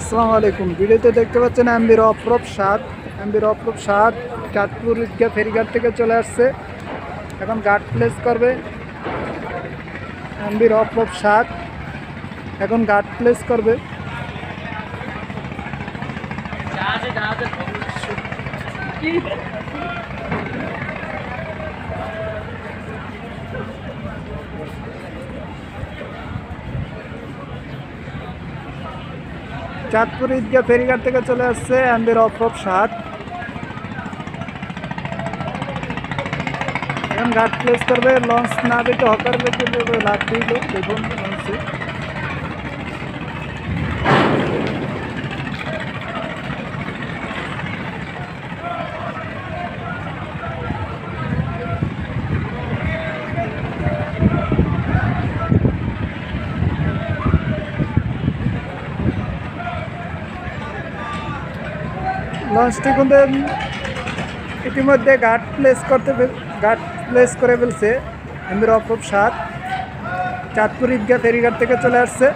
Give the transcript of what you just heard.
আসসালামু আলাইকুম। ভিডিওতে দেখতে পাচ্ছেন এমবির অফরোপ 7 চাঁদপুর ঈদগাহ ফেরিঘাট থেকে চলে আসছে। এখন গার্ড প্লেস করবে। এমবির অফরোপ 7 এখন গার্ড প্লেস করবে। চাঁদপুর ঈদগাহ ফেরিঘাট থেকে চলে আসছে এমবির অফরোপ 7। এখন গার্ড প্লেস করবে। লঞ্চ না দিতে হকার লাভ দিল। দেখুন লঞ্চে লঞ্চটি কিন্তু ইতিমধ্যে গার্ড প্লেস করে ফেলছে। এমবির অফরোপ 7 চাঁদপুর ঈদগাহ ফেরিঘাট থেকে চলে আসছে।